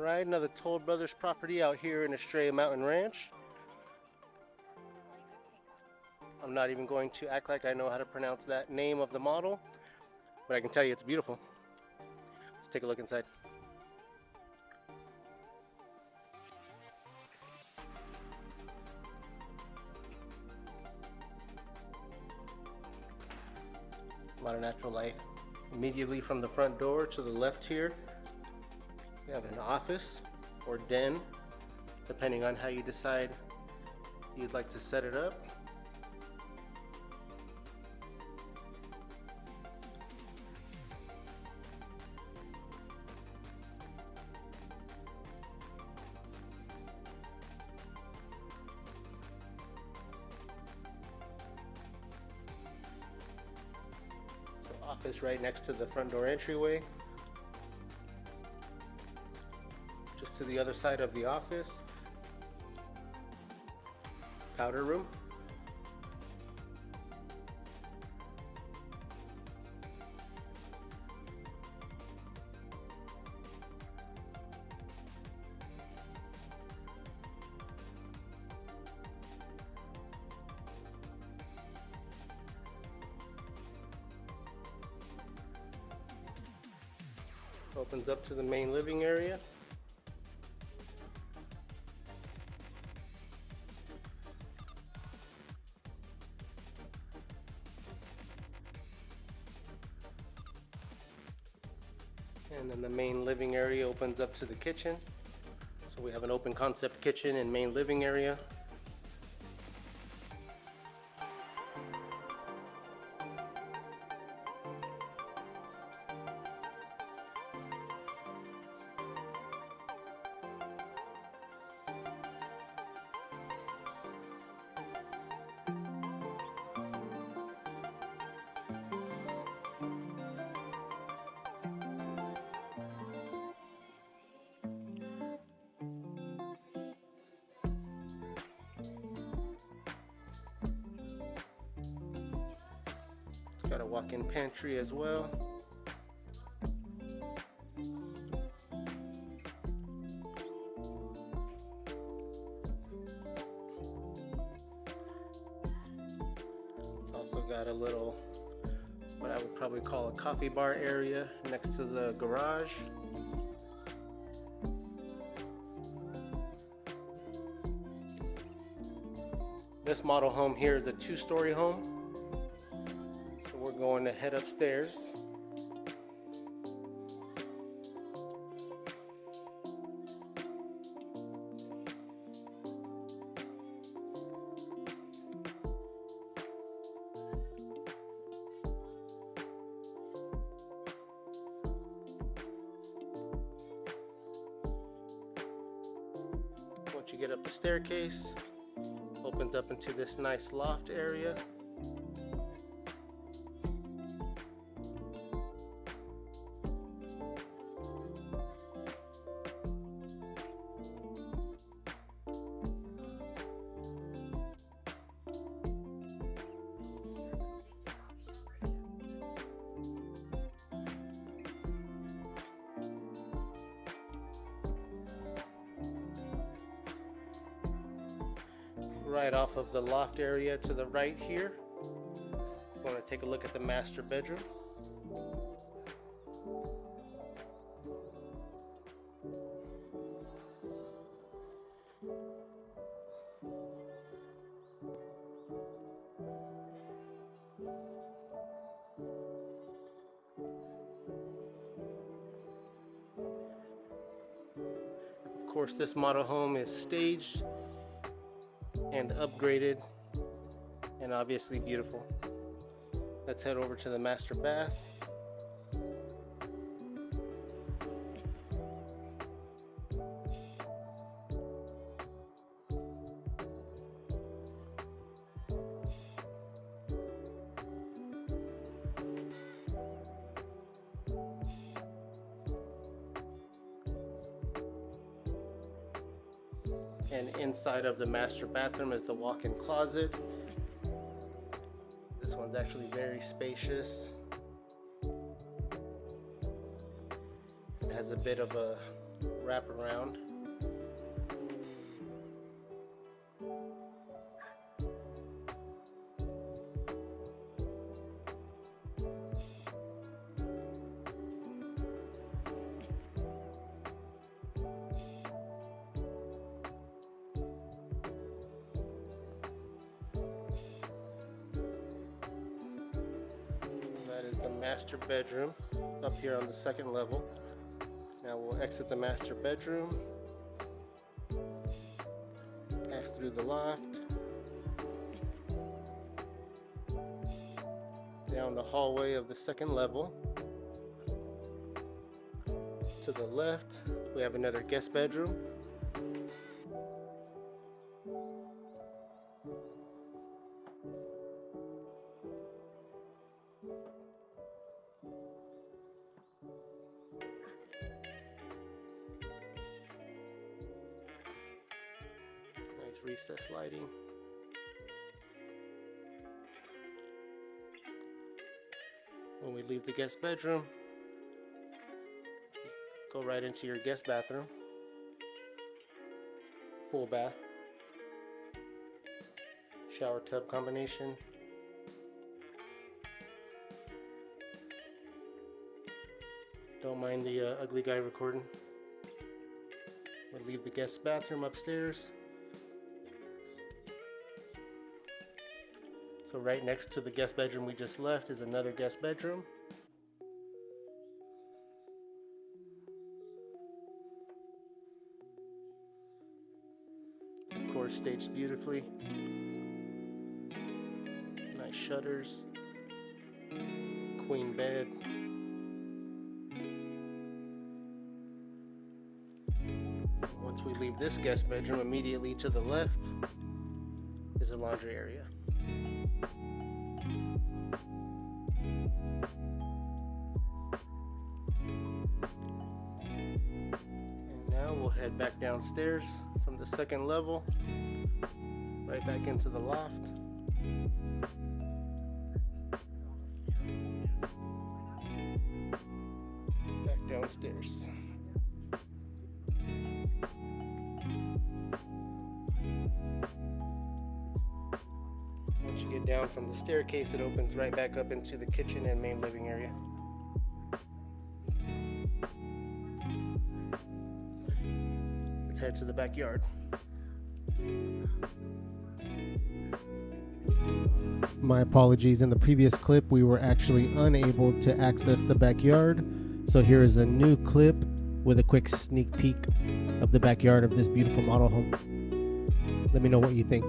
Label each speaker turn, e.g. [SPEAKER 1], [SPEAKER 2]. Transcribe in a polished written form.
[SPEAKER 1] Alright, another Toll Brothers property out here in Estrella Mountain Ranch. I'm not even going to act like I know how to pronounce that name of the model, but I can tell you it's beautiful. Let's take a look inside. A lot of natural light. Immediately from the front door to the left here, we have an office or den, depending on how you decide you'd like to set it up. So office right next to the front door entryway. Just to the other side of the office, powder room. Opens up to the main living area. And then the main living area opens up to the kitchen. So we have an open concept kitchen and main living area. It's got a walk-in pantry as well. It's also got a little, what I would probably call a coffee bar area next to the garage. This model home here is a two-story home. So we're going to head upstairs. Once you get up the staircase, opens up into this nice loft area. Right off of the loft area to the right here, we're going to take a look at the master bedroom. Of course, this model home is staged and upgraded and obviously beautiful. Let's head over to the master bath. And inside of the master bathroom is the walk-in closet. This one's actually very spacious. It has a bit of a wrap around. That is the master bedroom up here on the second level. Now we'll exit the master bedroom, pass through the loft, down the hallway of the second level. To the left, we have another guest bedroom. Nice recessed lighting. When we leave the guest bedroom, go right into your guest bathroom. Full bath. Shower tub combination. Don't mind the ugly guy recording. We'll leave the guest bathroom upstairs. So right next to the guest bedroom we just left is another guest bedroom. Of course, staged beautifully. Nice shutters. Queen bed. Once we leave this guest bedroom, immediately to the left is a laundry area. And now we'll head back downstairs from the second level, right back into the loft. Back downstairs. Once you get down from the staircase, it opens right back up into the kitchen and main living area. Let's head to the backyard. My apologies, in the previous clip we were actually unable to access the backyard, so here is a new clip with a quick sneak peek of the backyard of this beautiful model home. Let me know what you think.